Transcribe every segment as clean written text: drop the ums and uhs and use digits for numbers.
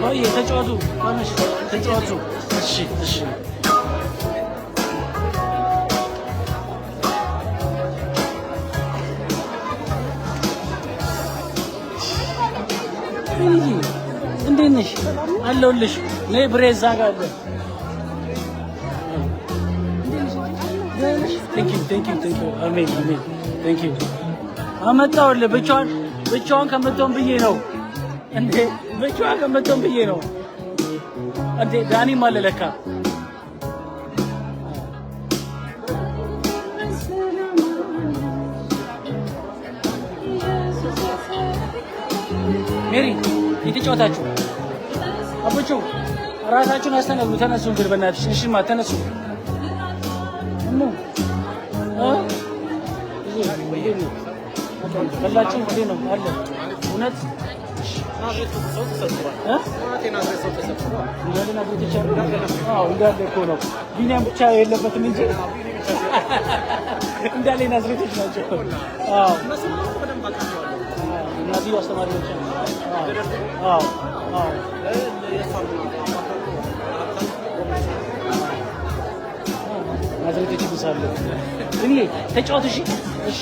ቆይ ተጫወቱ ማነሽ ተጫወቱ እሺ እሺ እንዴት ነሽ አለሁልሽ ነይ ብሬዛ ጋር አለ Thank you. አሜን Thank you. አመጣሁልህ ብቻዋን ከመጣሁ ብዬ ነው እንዴ ብቻዋን ከመጣሁ ብዬ ነው እንዴ ዳኒም አለ ለካ ሜሪ እየተጫወታችሁ አቦቹ ራሳችሁን አስተናግዱ ተነሱ እንግዲህ በእናትሽ እሺማ ተነሱ በላችሁ እንዴ ነው አለ እውነት እንዳለ እኮ ነው ቢኒያም ብቻ የለበትም እንጂ እንዳለ ናዝሬቶች ናቸው እነዚህ አስተማሪዎች ናዝሬቶች ይብሳሉ እኔ ተጫወት እሺ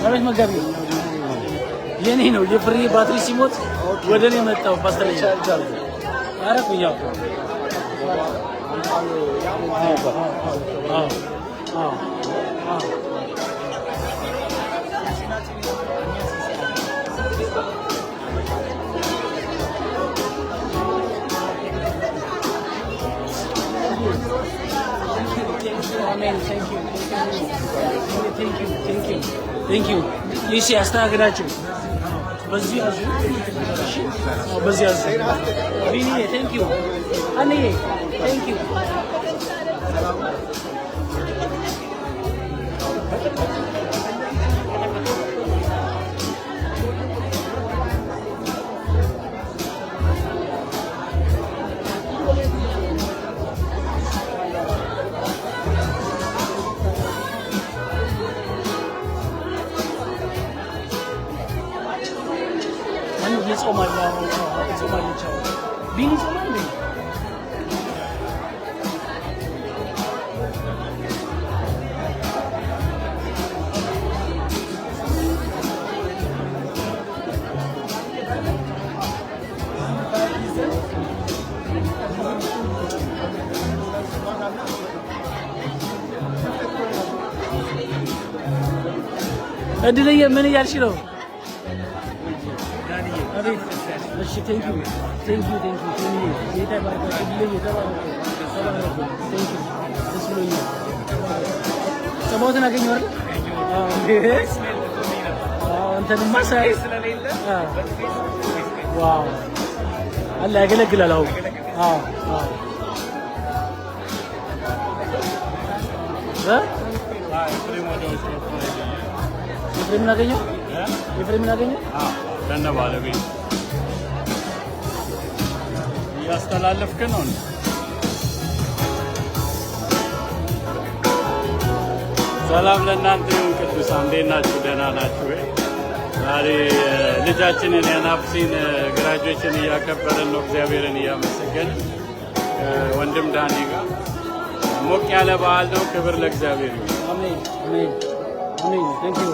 አቤት መጋቢ የኔ ነው የፍሬ ባትሪ ሲሞት ወደ እኔ መጣው ፓስተር ቻርጅ አረኩኛው Amen. Thank you. You see, አስተናግዳችሁ በዚህ ያዙ በዚህ ያዙ ቢኒዬ thank you አንዬ thank you ጾማለች ቢኒ ጾማለ እድልዬ ምን እያልሽ ነው? እሺ thank you ጌታ ባርካችሁ ልጅ የተባረከ thank you ደስ ብሎኛል ሰሞኑን አገኘሁ አይደል አንተንማ ሳይ ዋው አላ ያገለግላል አሁን ኤፍሬምን አገኘሁ ከነ ባለቤት ያስተላለፍክ ነው ሰላም ለእናንተ ይሁን ቅዱሳን እንዴት ናችሁ ደህና ናችሁ ወይ ዛሬ ልጃችንን የናፍሲን ግራጁዌሽን እያከበረን ነው እግዚአብሔርን እያመሰገን ወንድም ዳኒ ጋር ሞቅ ያለ በዓል ነው ክብር ለእግዚአብሔር ይሁን አሜን thank you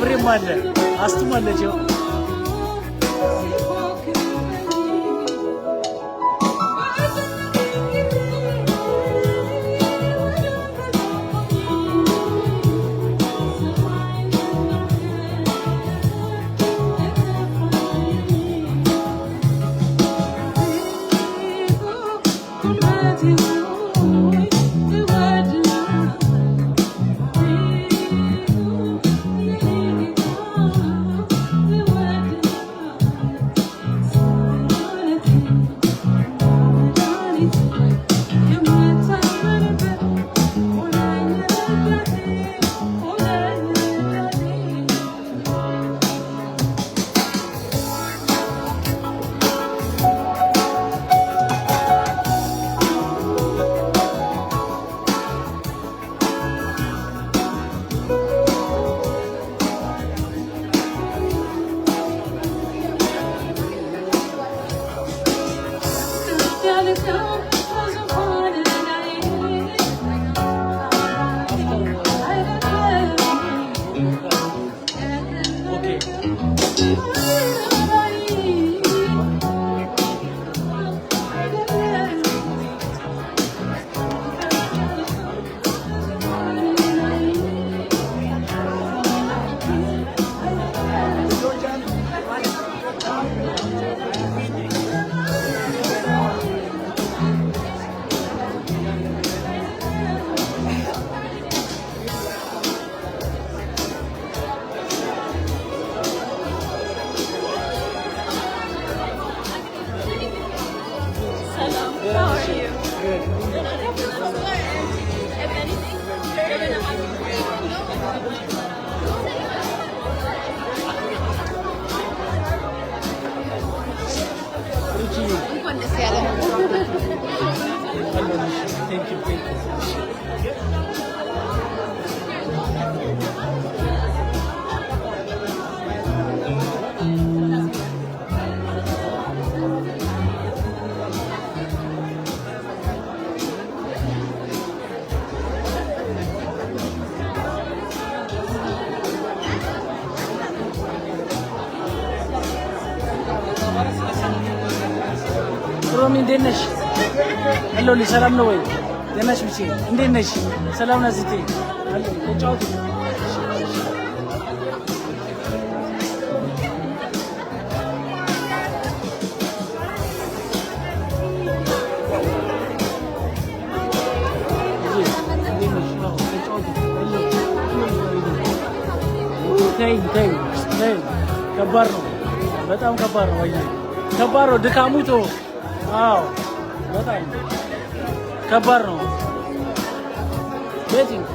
ብሬም አለ አስቱም አለች ሮሚ እንዴት ነሽ? ሄሎ ሰላም ነው ወይ? ደህና ነሽ? ብቻ እንዴት ነሽ? ሰላም ነሽ? እቴ አለ ተጫውቱ። ተይ ከባድ ነው፣ በጣም ከባድ ነው። ወይ ከባድ ነው ድካሙ ቶ አዎ በጣም ከባድ ነው። ቤቲንግ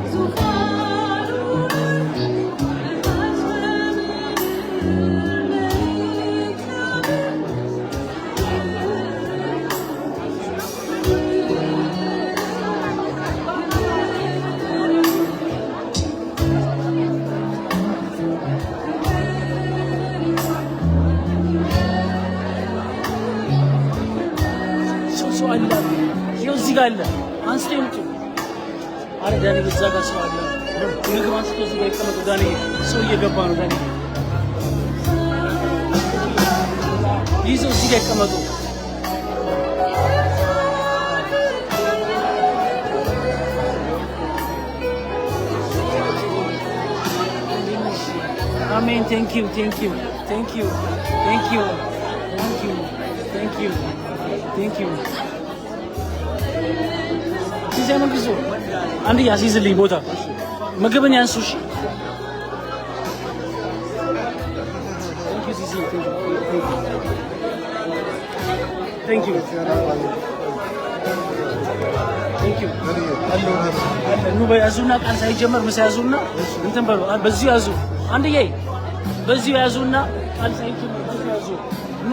So far away, እንዳለ አንስተው ይምጡ። አረ ዳኒ እዛ ጋር ሰው አለ። ምግብ አንስቶ እዚህ ጋር ይቀመጡ። ዳኒ ሰው እየገባ ነው። ዳኒ ይዘው እዚህ ጋር ይቀመጡ። Amen. Thank you. Thank you. Thank you. Thank you. Thank you. Thank you. Thank you. ሲዘም ግዙ አንድ ያሲዝልኝ ቦታ ምግብን ያንሱሽ። Thank you ሲዚ Thank you. Thank you. ኑ በያዙና ቃል ሳይጀመር ምሳ ያዙና እንትን በሉ በዚህ ያዙ አንድ ይይ በዚህ ያዙና ቃል ሳይጀመር በዚህ ያዙ ኑ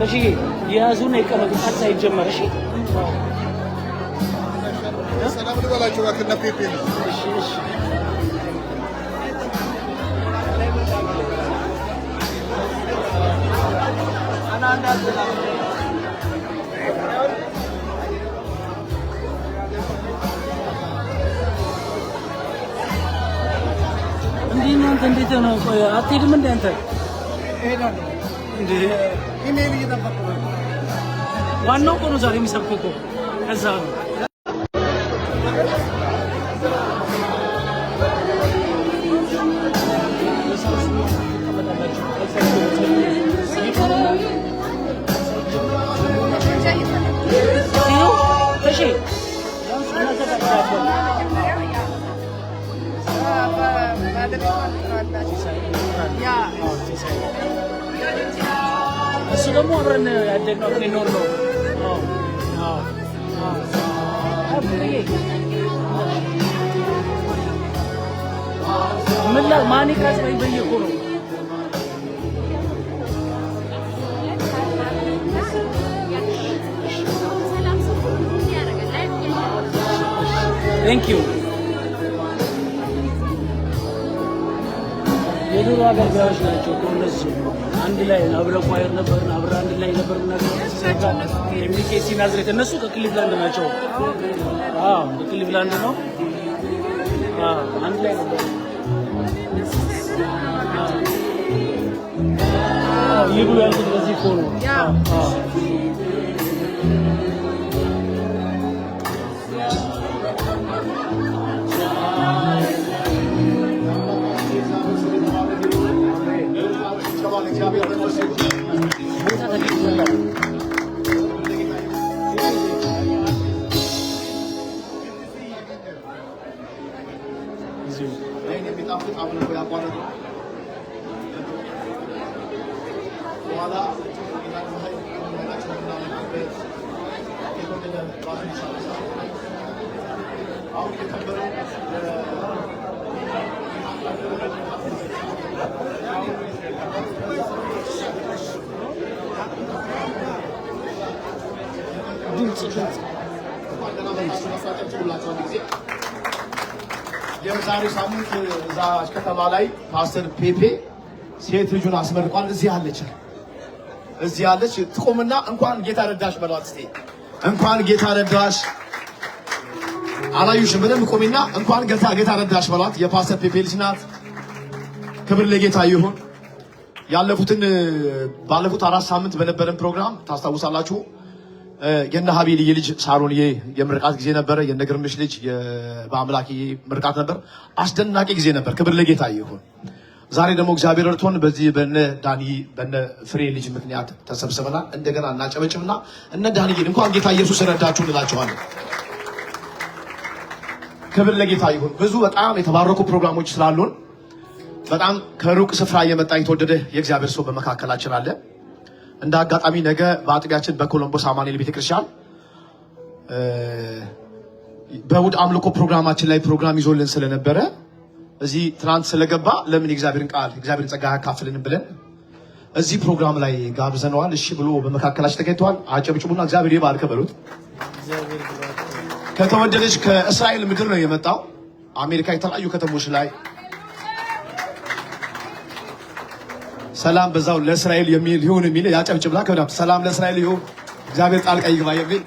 እሺ ያዙና ይቀመጡ ቃል ሳይጀመር እሺ ሰላም ልበላችሁ አከና ፔፔ ነው እሺ እሺ እንዴት ነው? ቆይ አትሄድም እንደ አንተ? እሄዳለሁ። እንዴ ኢሜል እየጠበቅኩ ነው። ዋናው እኮ ነው ዛሬ የሚሰብከው እኮ ከዛ ነው። እሱ ደግሞ አብረን ያደግነው አብረን የኖርነው ምን ላይ ማን ይካስበኝ በየኮ ነው Thank you. የድሮ አገልጋዮች ናቸው እነዚህ አንድ ላይ አብረን ኳየር ነበርን አብረን አንድ ላይ ነበርን የሚኬሲ ናዝሬት እነሱ ከክሊቭላንድ ናቸው ከክሊቭላንድ ነው አንድ ላይ ነበር ይብሉ ያልኩት በዚህ እኮ ነው የዛሬ ሳምንት እዛ ከተማ ላይ ፓስተር ፔፔ ሴት ልጁን አስመርቋል። እዚህ አለች ትቆምና እንኳን ጌታ ረዳሽ በሏት። እስቲ እንኳን ጌታ ረዳሽ አላዩሽም? በደንብ ቆሚና እንኳን ጌታ ረዳሽ በሏት። የፓስተር ፔፔ ልጅ ናት። ክብር ለጌታ ይሁን። ባለፉት 4 ሳምንት በነበረን ፕሮግራም ታስታውሳላችሁ። የነ ሀቢል ልጅ ሳሮንዬ የምርቃት ጊዜ ነበር። የነ ግርምሽ ልጅ በአምላክ ምርቃት ነበር። አስደናቂ ጊዜ ነበር። ክብር ለጌታ ይሁን። ዛሬ ደግሞ እግዚአብሔር እርቶን በዚህ በነ ዳኒ በነ ፍሬ ልጅ ምክንያት ተሰብስበናል። እንደገና እናጨበጭብና እነ ዳኒ እንኳን ጌታ ኢየሱስ ረዳችሁ እንላችኋለን። ክብር ለጌታ ይሁን። ብዙ በጣም የተባረኩ ፕሮግራሞች ስላሉን በጣም ከሩቅ ስፍራ የመጣ የተወደደ የእግዚአብሔር ሰው በመካከላችን አለ። እንደ አጋጣሚ ነገ በአጥቢያችን በኮሎምቦስ አማኑኤል ቤተክርስቲያን በእሑድ አምልኮ ፕሮግራማችን ላይ ፕሮግራም ይዞልን ስለነበረ እዚህ ትናንት ስለገባ ለምን የእግዚአብሔርን ቃል የእግዚአብሔርን ጸጋ ያካፍልን ብለን እዚህ ፕሮግራም ላይ ጋብዘነዋል። እሺ ብሎ በመካከላችን ተገኝተዋል። አጨብጭቡና እግዚአብሔር ይባርክ በሉት። ከተወደደች ከእስራኤል ምድር ነው የመጣው። አሜሪካ የተለያዩ ከተሞች ላይ ሰላም በዛው ለእስራኤል የሚል ይሁን የሚል ያጨብጭብላ ከብዳም ሰላም ለእስራኤል ይሁን እግዚአብሔር ጣልቃ ይግባ የሚል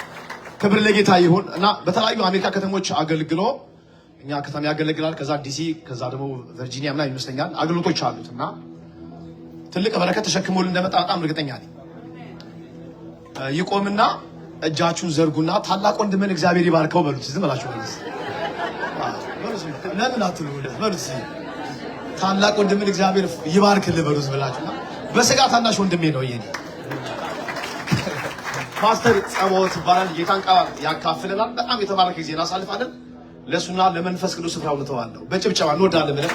ክብር ለጌታ ይሁን እና በተለያዩ አሜሪካ ከተሞች አገልግሎ እኛ ከተማ ያገለግላል። ከዛ ዲሲ ከዛ ደግሞ ቨርጂኒያ ምናምን ይመስለኛል አገልግሎቶች አሉት እና ትልቅ በረከት ተሸክሞልን እንደመጣ በጣም እርግጠኛ ነኝ። ይቆምና እጃችሁን ዘርጉና ታላቅ ወንድምን እግዚአብሔር ይባርከው በሉት። ዝም ብላችሁ ለምን አትሉ? በሉት ታላቅ ወንድምን እግዚአብሔር ይባርክልህ በሉት ብላችሁና በስጋ ታናሽ ወንድሜ ነው ይሄ ፓስተር ጸባዖት ይባላል። ጌታን ቃል ያካፍለናል። በጣም የተባረከ ጊዜ እናሳልፋለን። ለሱና ለመንፈስ ቅዱስ ስፍራው ልተዋለሁ። በጭብጨባ እንወዳለን ብለን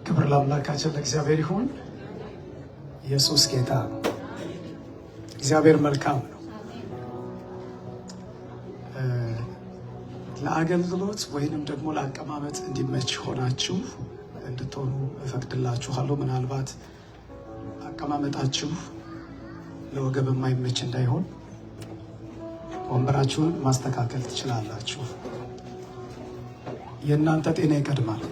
ክብር ለአምላካችን ለእግዚአብሔር ይሁን። ኢየሱስ ጌታ ነው። እግዚአብሔር መልካም ነው። ለአገልግሎት ወይንም ደግሞ ለአቀማመጥ እንዲመች ሆናችሁ እንድትሆኑ እፈቅድላችኋለሁ። ምናልባት አቀማመጣችሁ ለወገብ የማይመች እንዳይሆን ወንበራችሁን ማስተካከል ትችላላችሁ። የእናንተ ጤና ይቀድማል።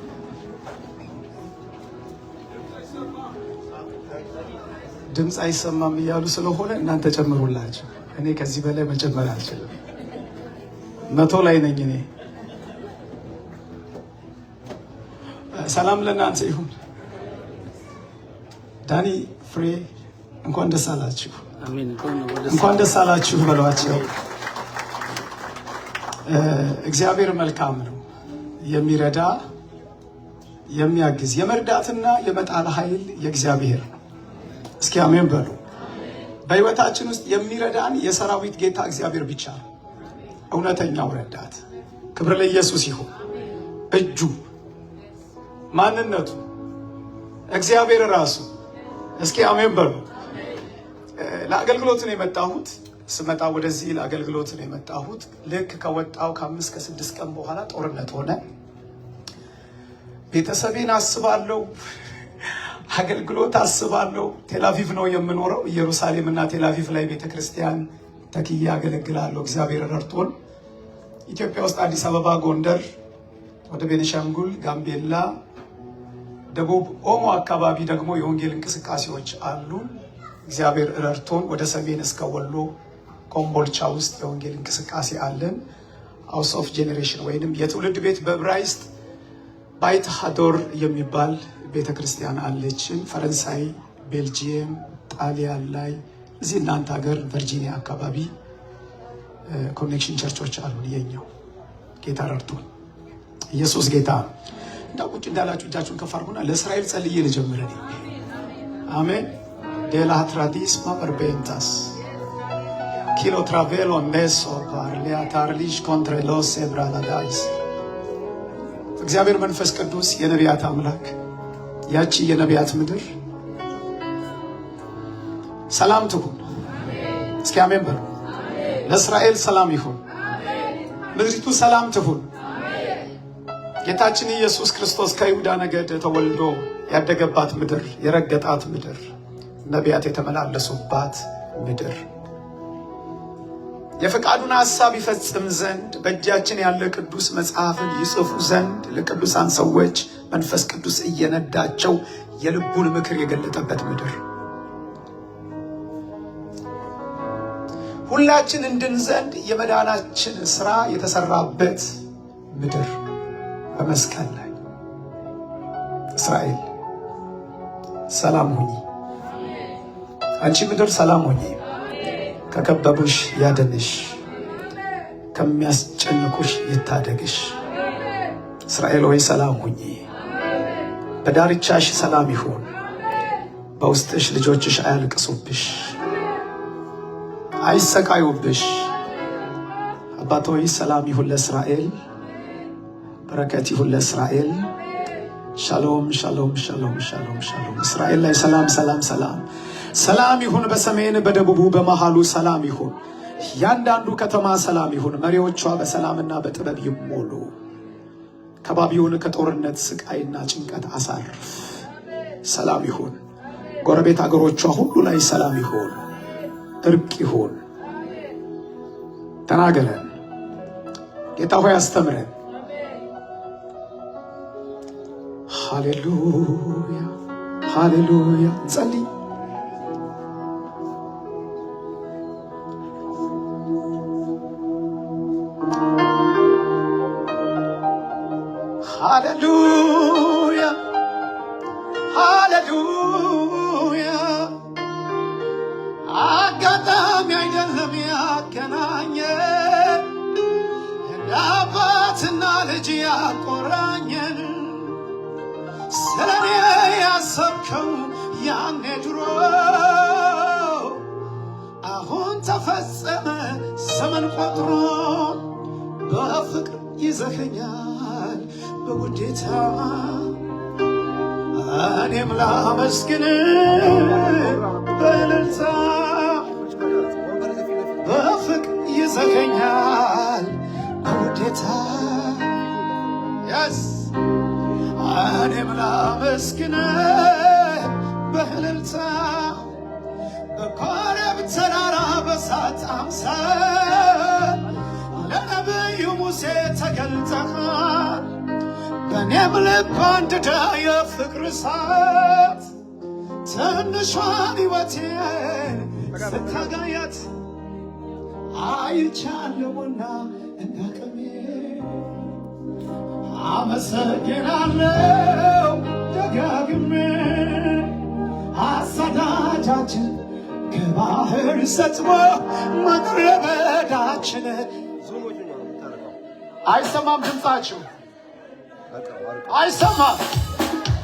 ድምፅ አይሰማም እያሉ ስለሆነ እናንተ ጨምሩላችሁ። እኔ ከዚህ በላይ መጨመር አልችልም። 100 ላይ ነኝ እኔ። ሰላም ለእናንተ ይሁን። ዳኒ ፍሬ እንኳን ደስ አላችሁ፣ እንኳን ደስ አላችሁ በሏቸው። እግዚአብሔር መልካም ነው። የሚረዳ የሚያግዝ የመርዳትና የመጣል ኃይል የእግዚአብሔር ነው። እስኪ አሜን በሉ። በህይወታችን ውስጥ የሚረዳን የሰራዊት ጌታ እግዚአብሔር ብቻ ነው፣ እውነተኛው ረዳት። ክብር ለኢየሱስ ይሁን። እጁ፣ ማንነቱ እግዚአብሔር ራሱ። እስኪ አሜን በሉ። ለአገልግሎት ነው የመጣሁት። ስመጣ ወደዚህ ለአገልግሎት ነው የመጣሁት። ልክ ከወጣው ከ5 ከ6 ቀን በኋላ ጦርነት ሆነ። ቤተሰቤን አስባለሁ፣ አገልግሎት አስባለሁ። ቴላቪቭ ነው የምኖረው። ኢየሩሳሌም እና ቴላቪቭ ላይ ቤተክርስቲያን ተክዬ አገለግላለሁ። እግዚአብሔር ረድቶን ኢትዮጵያ ውስጥ አዲስ አበባ፣ ጎንደር፣ ወደ ቤኒሻንጉል፣ ጋምቤላ፣ ደቡብ ኦሞ አካባቢ ደግሞ የወንጌል እንቅስቃሴዎች አሉ። እግዚአብሔር ረድቶን ወደ ሰሜን እስከ ወሎ ኮምቦልቻ ውስጥ የወንጌል እንቅስቃሴ አለን። ሃውስ ኦፍ ጄኔሬሽን ወይንም የትውልድ ቤት በዕብራይስጥ ባይት ሀዶር የሚባል ቤተክርስቲያን አለችን። ፈረንሳይ፣ ቤልጂየም፣ ጣሊያን ላይ እዚህ እናንተ ሀገር ቨርጂኒያ አካባቢ ኮኔክሽን ቸርቾች አሉን። የኛው ጌታ ረድቶን ኢየሱስ ጌታ። እንዳው ቁጭ እንዳላችሁ እጃችሁን ከፍ አድርጉና ለእስራኤል ጸልዬ ልጀምር እኔ። አሜን። ዴላ ትራዲስ ማበርቤንታስ ኪሎ ትራቬሎ ሜሶ ፓርሊያ ታርሊሽ ኮንትሬሎስ ኤብራላዳይስ። እግዚአብሔር መንፈስ ቅዱስ የነቢያት አምላክ ያቺ የነቢያት ምድር ሰላም ትሁን። እስኪ አሜን በሉ። ለእስራኤል ሰላም ይሁን። ምድሪቱ ሰላም ትሁን። ጌታችን ኢየሱስ ክርስቶስ ከይሁዳ ነገድ ተወልዶ ያደገባት ምድር፣ የረገጣት ምድር፣ ነቢያት የተመላለሱባት ምድር የፈቃዱን ሐሳብ ይፈጽም ዘንድ በእጃችን ያለ ቅዱስ መጽሐፍን ይጽፉ ዘንድ ለቅዱሳን ሰዎች መንፈስ ቅዱስ እየነዳቸው የልቡን ምክር የገለጠበት ምድር፣ ሁላችን እንድን ዘንድ የመዳናችን ሥራ የተሰራበት ምድር በመስቀል ላይ እስራኤል ሰላም ሁኚ። አንቺ ምድር ሰላም ሁኚ። ከከበቡሽ ያድንሽ፣ ከሚያስጨንቁሽ ይታደግሽ። እስራኤል ሆይ ሰላም ሁኚ። በዳርቻሽ ሰላም ይሁን። በውስጥሽ ልጆችሽ አያልቅሱብሽ፣ አይሰቃዩብሽ። አባት ሆይ ሰላም ይሁን ለእስራኤል፣ በረከት ይሁን ለእስራኤል። ሻሎም ሻሎም ሻሎም ሻሎም ሻሎም። እስራኤል ላይ ሰላም ሰላም ሰላም ሰላም ይሁን። በሰሜን በደቡቡ በመሃሉ ሰላም ይሁን። እያንዳንዱ ከተማ ሰላም ይሁን። መሪዎቿ በሰላምና በጥበብ ይሞሉ። ከባቢውን ከጦርነት ስቃይና ጭንቀት አሳርፍ። ሰላም ይሁን። ጎረቤት አገሮቿ ሁሉ ላይ ሰላም ይሁን፣ እርቅ ይሁን። ተናገረን ጌታ ሆይ፣ አስተምረን። ሃሌሉያ ሃሌሉያ። እንጸልይ። ሃሌሉያ ሃሌሉያ። አጋጣሚ አይደለም ያገናኘን፣ እንደ አባትና ልጅ ያቆራኘን። ስለኔ ያሰብከው ያኔ ድሮ አሁን ተፈጸመ ዘመን ቆጥሮ። በፍቅር ይዘኸኛል በውዴታ፣ እኔም ላመስግን በእልልታ። በፍቅር ይዘኸኛል በውዴታ፣ እኔም ላመስግን በእልልታ። በኮሬብ ተራራ በእሳት አምሳል ለነቢዩ ሙሴ ተገልጠሃል። በእኔም ልብ አንድዳ የፍቅር እሳት ትንሿን ሕይወቴን ስታጋያት አይቻለሁና እንዳቅሜ አመሰግናለሁ ደጋግሜ። አሳዳጃችን ከባህር ሰጥሞ መቅረበዳችን አይሰማም። ድምፃችሁ አይሰማም።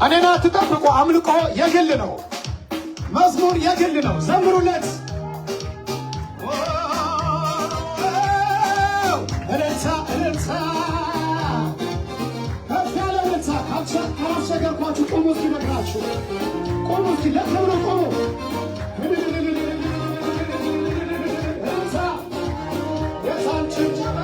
እኔን አትጠብቁ። አምልኮ የግል ነው። መዝሙር የግል ነው። ዘምሩለት። እልልታ እልልታ፣ ከፍ ያለ እልልታ። ካላስቸገርኳችሁ ቁሙ እስኪ፣ ነግራችሁ ቁሙ እስኪ፣ ለክብሩ ቁሙ። እልልታ የታችን ጀመ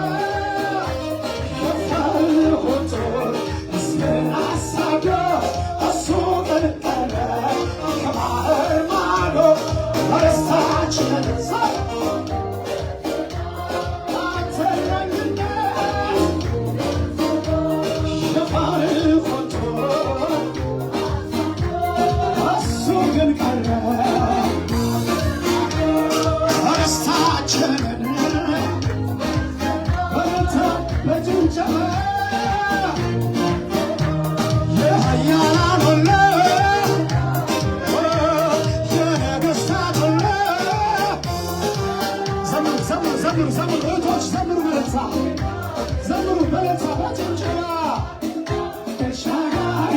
ዘምሩ እህቶች፣ ዘምሩ በለታ፣ ዘምሩ በለታ በጭብጨባ። ተሻጋሪ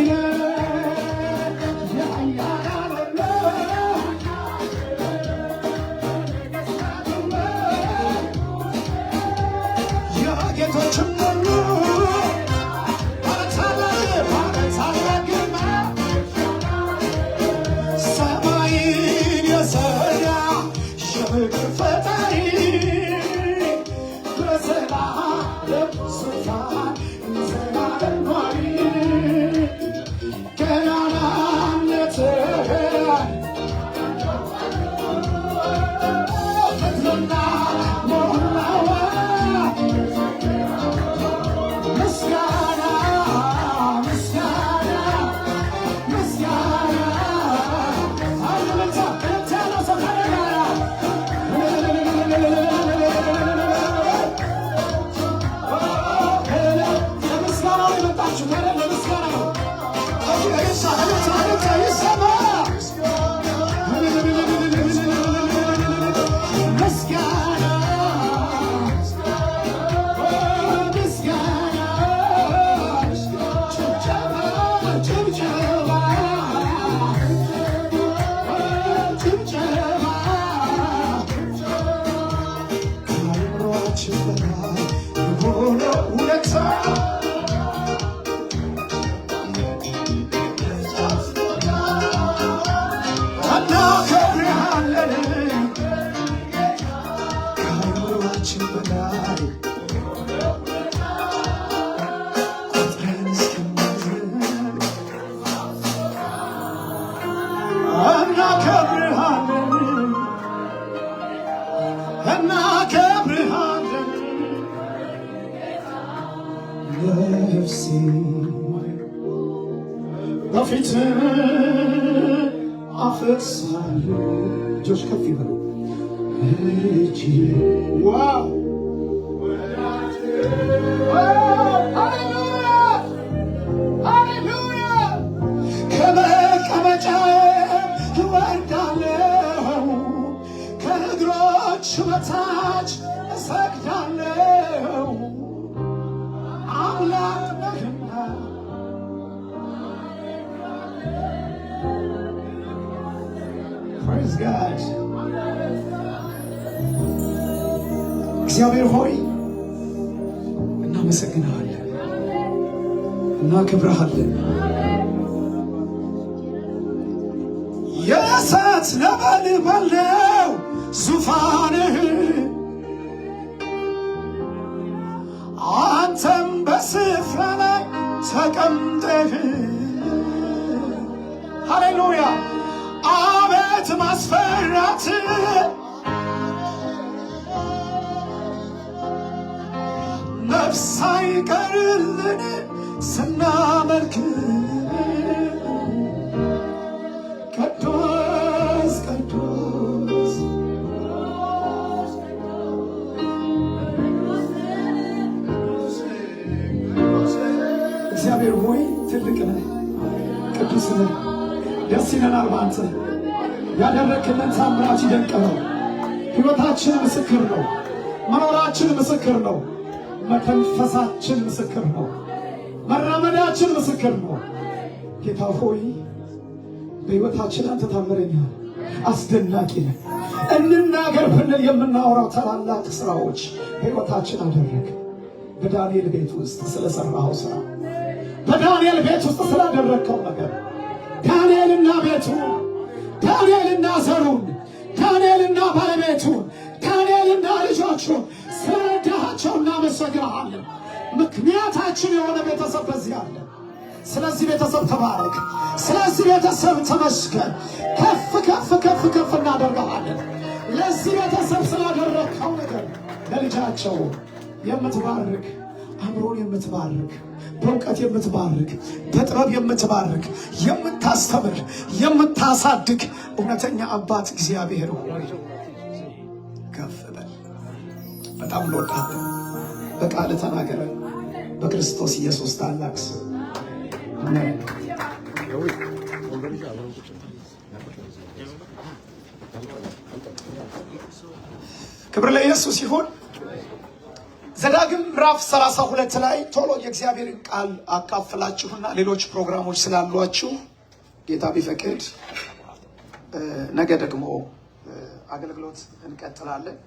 የኃያላን አምላክ ፊት አፈሳለሁ። እጆች ከፍ ይበሉ። ዋው ከመቀመጫዬ እወርዳለሁ፣ ከእግሮች በታች እሰግዳለሁ። አምላክ ነህና Praise God። እግዚአብሔር ሆይ እናመሰግንሃለን፣ እናከብረሃለን። የእሳት ነበልባል ነው ዙፋንህ፣ አንተም በስፍራ ላይ ተቀምጠህ። ሃሌሉያ! አቤት ማስፈራት! ነፍስ አይቀርልን ስናመልክ። ቅዱስ ቅዱስ እግዚአብሔር ሆይ ትልቅ ነህ፣ ቅዱስ ነህ። ደስ ይለናል በአንተ ያደረክልን ታምራት ይደንቅ ነው። ሕይወታችን ምስክር ነው። መኖራችን ምስክር ነው። መተንፈሳችን ምስክር ነው። መራመዳችን ምስክር ነው። ጌታ ሆይ በሕይወታችን አንተ ታምረኛ አስደናቂ ነህ። እንናገር ብንል የምናወራው ታላላቅ ስራዎች በሕይወታችን አደረግ። በዳንኤል ቤት ውስጥ ስለሰራው ስራ፣ በዳንኤል ቤት ውስጥ ስላደረግከው ነገር፣ ዳንኤልና ቤቱ፣ ዳንኤልና ዘሩን፣ ዳንኤልና ባለቤቱን፣ ዳንኤልና ልጆቹን ስለረዳሃቸው እናመሰግንሃለን። ምክንያታችን የሆነ ቤተሰብ በዚህ አለ። ስለዚህ ቤተሰብ ተባረክ። ስለዚህ ቤተሰብ ተመስገን። ከፍ ከፍ ከፍ ከፍ እናደርገሃለን። ለዚህ ቤተሰብ ስላደረግከው ነገር ለልጃቸው የምትባርክ፣ አእምሮን የምትባርክ፣ በእውቀት የምትባርክ፣ በጥበብ የምትባርክ፣ የምታስተምር፣ የምታሳድግ እውነተኛ አባት እግዚአብሔር ሆይ ከፍ በል። በጣም እንወዳለን። በቃል ተናገረን። በክርስቶስ ኢየሱስ ታላቅ ስም አሜን። ክብር ለኢየሱስ ይሁን። ዘዳግም ምዕራፍ 32 ላይ ቶሎ የእግዚአብሔርን ቃል አካፍላችሁና ሌሎች ፕሮግራሞች ስላሏችሁ ጌታ ቢፈቅድ ነገ ደግሞ አገልግሎት እንቀጥላለን።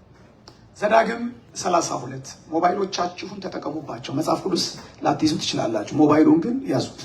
ዘዳግም 32 ሞባይሎቻችሁን ተጠቀሙባቸው። መጽሐፍ ቅዱስ ላትይዙ ትችላላችሁ፣ ሞባይሉን ግን ያዙት።